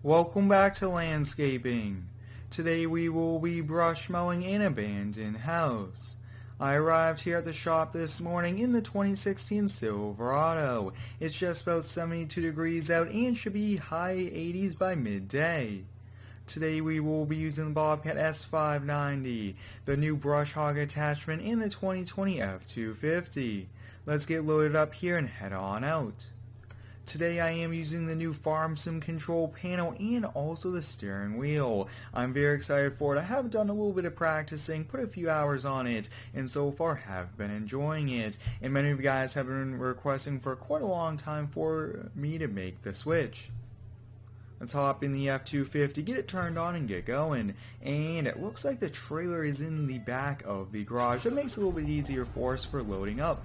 Welcome back to landscaping. Today we will be brush mowing an abandoned house. I arrived here at the shop this morning in the 2016 Silverado. It's just about 72 degrees out and should be high 80s by midday. Today we will be using the Bobcat S950, the new brush hog attachment, and the 2020 F250. Let's get loaded up here and head on out. Today I am using the new farm sim control panel and also the steering wheel. I'm very excited for it. I have done a little bit of practicing, put a few hours on it, and so far have been enjoying it. And many of you guys have been requesting for quite a long time for me to make the switch. Let's hop in the F250, get it turned on and get going. And it looks like the trailer is in the back of the garage. That makes it a little bit easier for us for loading up.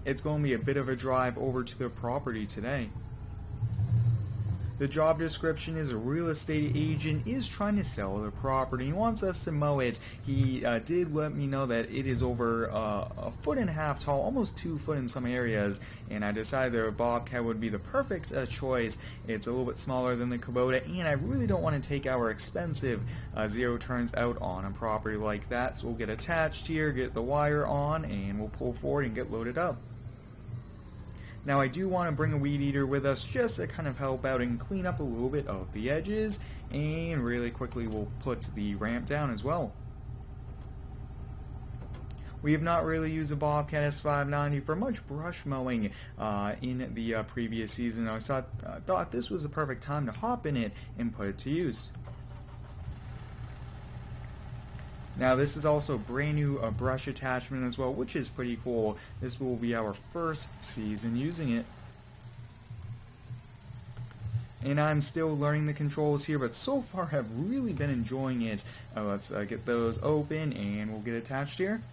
It's going to be a bit of a drive over to the property today. The job description is a real estate agent is trying to sell the property. He wants us to mow it. He did let me know that it is over a foot and a half tall, almost 2 foot in some areas, and I decided the Bobcat would be the perfect choice. It's a little bit smaller than the Kubota, and I really don't want to take our expensive zero turns out on a property like that, so we'll get attached here, get the wire on, and we'll pull forward and get loaded up. Now I do want to bring a weed eater with us just to kind of help out and clean up a little bit of the edges, and really quickly we'll put the ramp down as well. We have not really used a Bobcat S950 for much brush mowing in the previous season. I thought this was the perfect time to hop in it and put it to use. Now this is also a brand new brush attachment as well, which is pretty cool. This will be our first season using it. And I'm still learning the controls here, but so far have really been enjoying it. Let's get those open and we'll get attached here.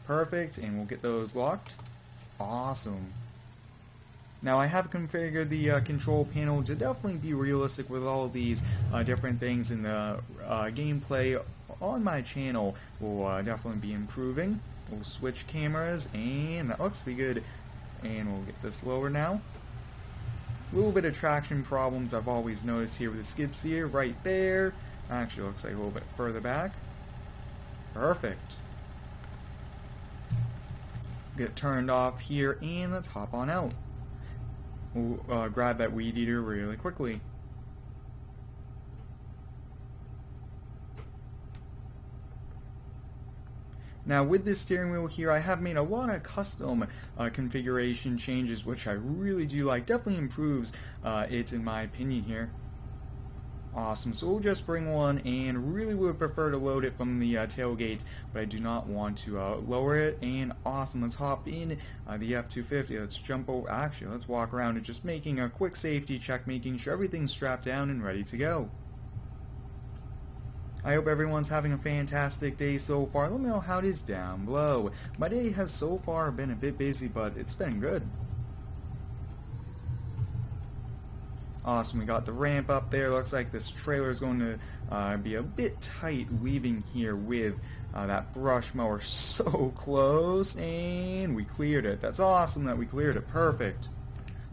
Perfect, and we'll get those locked. Awesome. Now I have configured the control panel to definitely be realistic with all of these different things in the gameplay on my channel. Will definitely be improving. We'll switch cameras, and that looks to be good. And we'll get this lower now. A little bit of traction problems I've always noticed here with the skid steer right there. Actually looks like a little bit further back. Perfect. Get turned off here, and let's hop on out. We'll grab that weed eater really quickly. Now with this steering wheel here, I have made a lot of custom configuration changes, which I really do like. Definitely improves it in my opinion here. Awesome, so we'll just bring one, and really would prefer to load it from the tailgate, but I do not want to lower it. And awesome, let's hop in the F250. Let's jump over, actually let's walk around and just making a quick safety check, making sure everything's strapped down and ready to go. I hope everyone's having a fantastic day so far. Let me know how it is down below. My day has so far been a bit busy, but it's been good. Awesome, we got the ramp up there. Looks like this trailer is going to be a bit tight weaving here with that brush mower so close, and we cleared it. That's awesome that we cleared it. Perfect.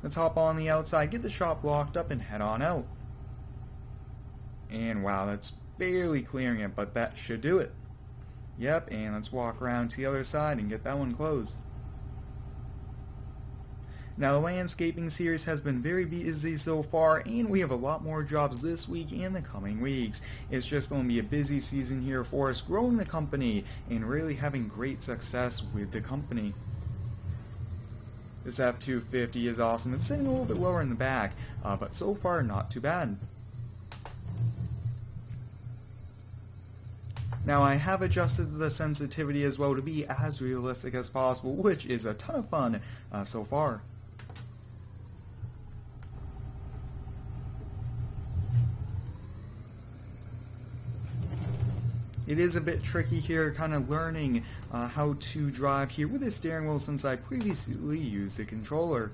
Let's hop on the outside, get the shop locked up, and head on out. And wow, that's barely clearing it, but that should do it. Yep, and let's walk around to the other side and get that one closed. Now the landscaping series has been very busy so far, and we have a lot more jobs this week and the coming weeks. It's just going to be a busy season here for us, growing the company and really having great success with the company. This F250 is awesome. It's sitting a little bit lower in the back, but so far not too bad. Now I have adjusted the sensitivity as well to be as realistic as possible, which is a ton of fun so far. It is a bit tricky here, kind of learning how to drive here with the steering wheel since I previously used the controller.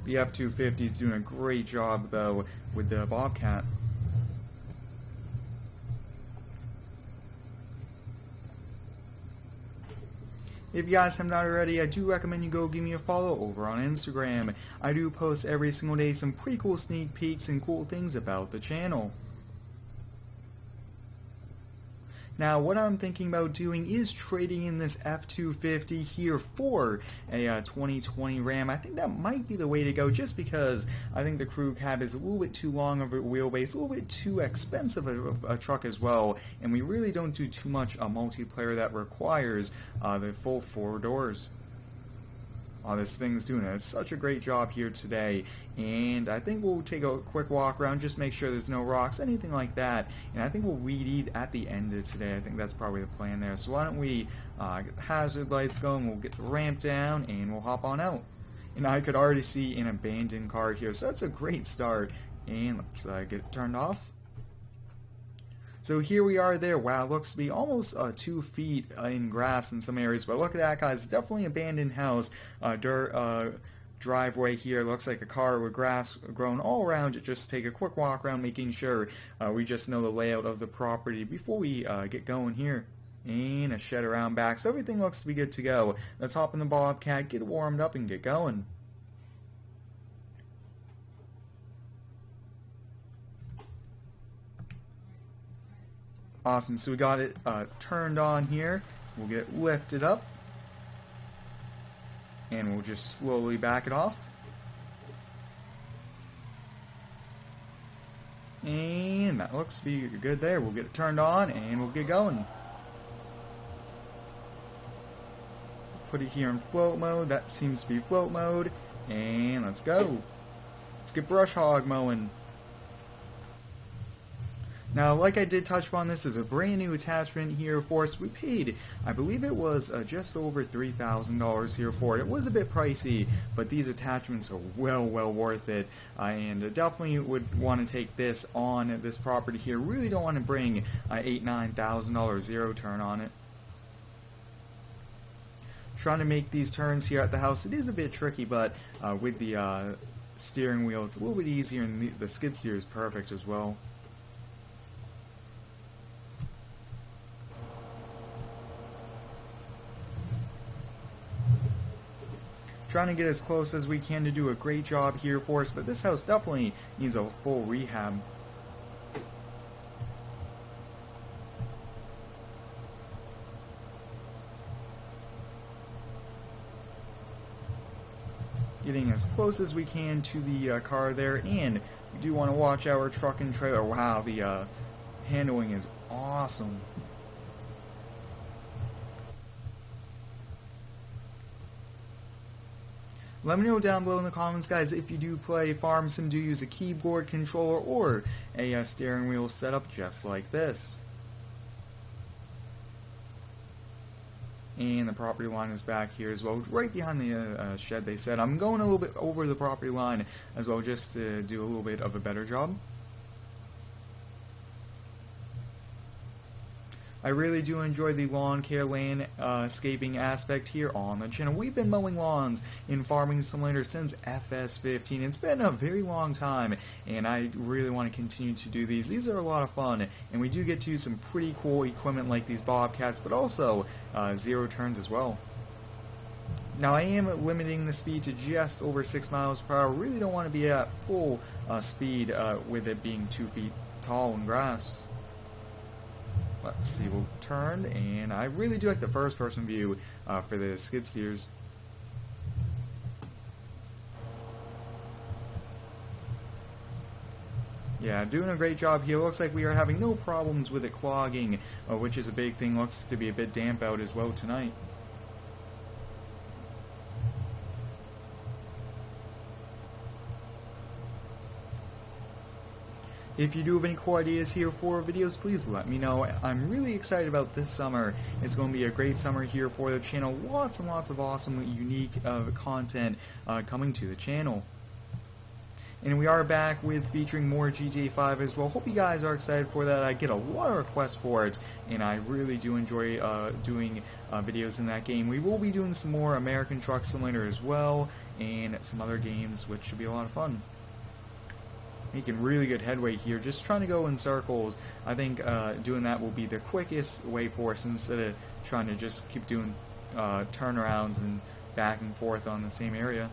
The F250 is doing a great job though with the Bobcat. If you guys have not already, I do recommend you go give me a follow over on Instagram. I do post every single day some pretty cool sneak peeks and cool things about the channel. Now, what I'm thinking about doing is trading in this F250 here for a 2020 Ram. I think that might be the way to go, just because I think the crew cab is a little bit too long of a wheelbase, a little bit too expensive of a truck as well, and we really don't do too much multiplayer that requires the full 4 doors. This thing's doing such a great job here today, and I think we'll take a quick walk around, just make sure there's no rocks, anything like that, and I think we'll weed eat at the end of today. I think that's probably the plan there. So why don't we get the hazard lights going, we'll get the ramp down, and we'll hop on out. And I could already see an abandoned car here, so that's a great start, and let's get it turned off. So here we are there. Wow, looks to be almost 2 feet in grass in some areas, but look at that, guys. Definitely abandoned house. Dirt driveway here. Looks like a car with grass grown all around it. Just take a quick walk around, making sure we just know the layout of the property before we get going here. And a shed around back, so everything looks to be good to go. Let's hop in the Bobcat, get it warmed up, and get going. Awesome, so we got it turned on here. We'll get it lifted up, and we'll just slowly back it off. And that looks to be good there. We'll get it turned on, and we'll get going. Put it here in float mode. That seems to be float mode. And let's go. Let's get brush hog mowing. Now, like I did touch upon, this is a brand new attachment here for us. We paid, I believe it was just over $3,000 here for it. It was a bit pricey, but these attachments are well worth it. And definitely would want to take this on this property here. Really don't want to bring $8,000-9,000 zero turn on it. Trying to make these turns here at the house, it is a bit tricky, but with the steering wheel, it's a little bit easier, and the skid steer is perfect as well. Trying to get as close as we can to do a great job here for us, but this house definitely needs a full rehab. Getting as close as we can to the car there, and we do want to watch our truck and trailer. Wow, the handling is awesome. Let me know down below in the comments, guys, if you do play Farm Sim, do you use a keyboard controller or a steering wheel setup just like this. And the property line is back here as well, right behind the shed, they said. I'm going a little bit over the property line as well, just to do a little bit of a better job. I really do enjoy the lawn care landscaping aspect here on the channel. We've been mowing lawns in Farming Simulator since FS15. It's been a very long time, and I really want to continue to do these. These are a lot of fun, and we do get to use some pretty cool equipment like these Bobcats, but also zero turns as well. Now, I am limiting the speed to just over 6 miles per hour. Really don't want to be at full speed with it being 2 feet tall in grass. Let's see, we'll turn, and I really do like the first person view for the skid steers. Yeah, doing a great job here. Looks like we are having no problems with it clogging, which is a big thing. Looks to be a bit damp out as well tonight. If you do have any cool ideas here for videos, please let me know. I'm really excited about this summer. It's going to be a great summer here for the channel. Lots and lots of awesome, unique content coming to the channel. And we are back with featuring more GTA 5 as well. Hope you guys are excited for that. I get a lot of requests for it, and I really do enjoy doing videos in that game. We will be doing some more American Truck Simulator as well, and some other games, which should be a lot of fun. Making really good headway here, just trying to go in circles. I think doing that will be the quickest way for us, instead of trying to just keep doing turnarounds and back and forth on the same area.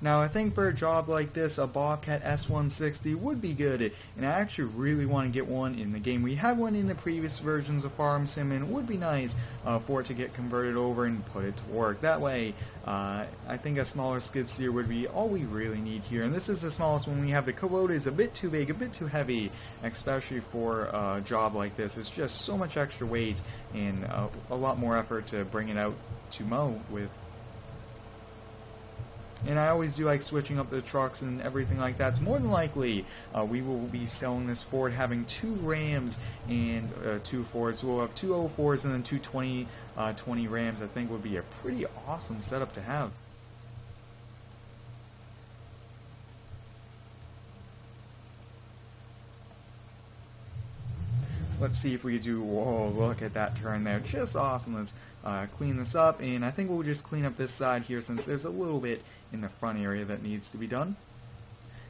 Now I think for a job like this, a Bobcat S950 would be good, and I actually really want to get one in the game. We had one in the previous versions of Farm Sim, and it would be nice for it to get converted over and put it to work. That way, I think a smaller skid steer would be all we really need here, and this is the smallest one we have. The Kubota is a bit too big, a bit too heavy, especially for a job like this. It's just so much extra weight and a lot more effort to bring it out to mow with. And I always do like switching up the trucks and everything like that. So more than likely, we will be selling this Ford, having 2 Rams and 2 Fords. So we'll have 2 04s and then 2 20 Rams. I think would be a pretty awesome setup to have. Let's see if we could do, whoa, look at that turn there. Just awesome. Let's clean this up, and I think we'll just clean up this side here since there's a little bit in the front area that needs to be done.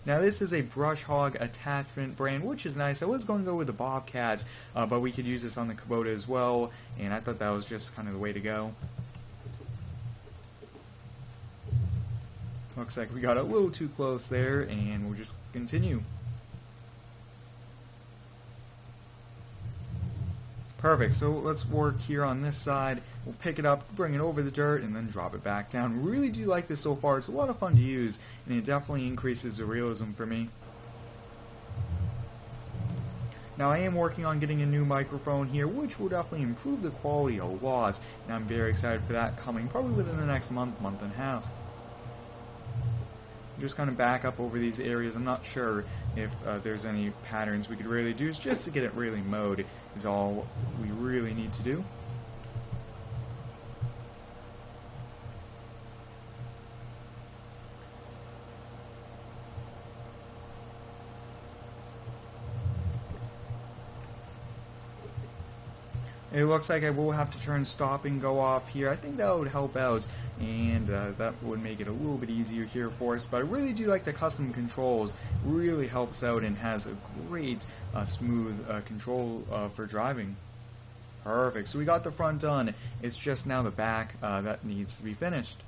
Now this is a brush hog attachment brand, which is nice. I was going to go with the Bobcat, but we could use this on the Kubota as well, and I thought that was just kind of the way to go. Looks like we got a little too close there, and we'll just continue. Perfect, so let's work here on this side. We'll pick it up, bring it over the dirt, and then drop it back down. Really do like this so far. It's a lot of fun to use, and it definitely increases the realism for me. Now I am working on getting a new microphone here, which will definitely improve the quality a lot, and I'm very excited for that coming probably within the next month, month and a half. Just kind of back up over these areas. I'm not sure if there's any patterns we could really do. It's just to get it really mowed is all we really need to do. It looks like I will have to turn stop and go off here. I think that would help out, and that would make it a little bit easier here for us. But I really do like the custom controls. Really helps out and has a great smooth control for driving. Perfect. So we got the front done. It's just now the back that needs to be finished.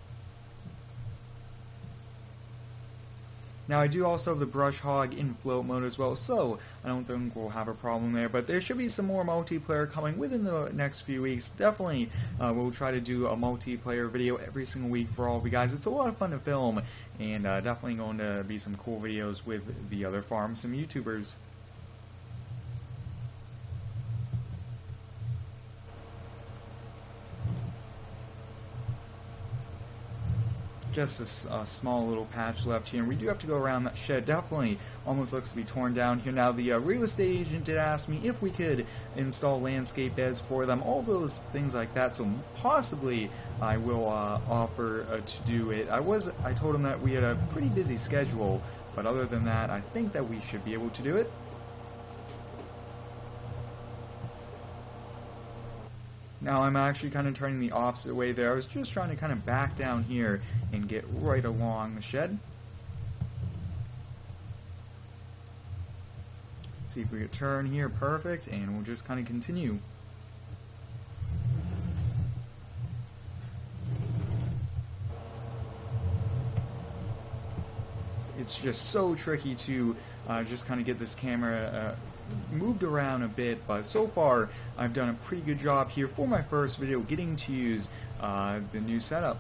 Now I do also have the brush hog in float mode as well, so I don't think we'll have a problem there, but there should be some more multiplayer coming within the next few weeks. Definitely we'll try to do a multiplayer video every single week for all of you guys. It's a lot of fun to film, and definitely going to be some cool videos with the other Farm Sim YouTubers. Just a small little patch left here, and we do have to go around that shed. Definitely almost looks to be torn down here. Now the real estate agent did ask me if we could install landscape beds for them, all those things like that, so possibly I will offer to do it. I told him that we had a pretty busy schedule, but other than that I think that we should be able to do it. Now I'm actually kind of turning the opposite way there. I was just trying to kind of back down here and get right along the shed. See if we could turn here, perfect, and we'll just kind of continue. It's just so tricky to just kind of get this camera moved around a bit, but so far I've done a pretty good job here for my first video getting to use the new setup.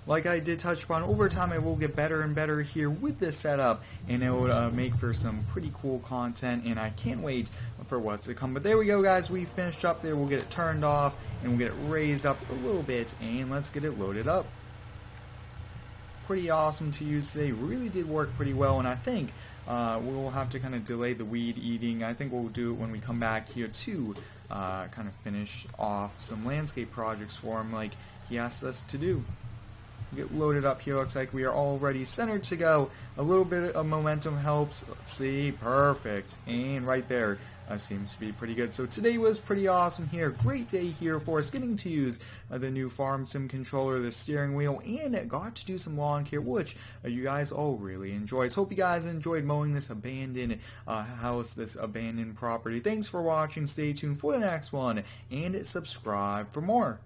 like I did touch upon, over time I will get better and better here with this setup, and it will make for some pretty cool content, and I can't wait for what's to come. But there we go, guys. We finished up there. We'll get it turned off, and we'll get it raised up a little bit, and let's get it loaded up. Pretty awesome to use today. Really did work pretty well, and I think we'll have to kind of delay the weed eating. I think we'll do it when we come back here to kind of finish off some landscape projects for him like he asked us to do. Get loaded up here. Looks like we are already centered to go. A little bit of momentum helps. Let's see. Perfect. And right there seems to be pretty good. So today was pretty awesome here. Great day here for us, getting to use the new Farm Sim controller, the steering wheel, and got to do some lawn care, which you guys all really enjoy. So hope you guys enjoyed mowing this abandoned house, this abandoned property. Thanks for watching. Stay tuned for the next one, and subscribe for more.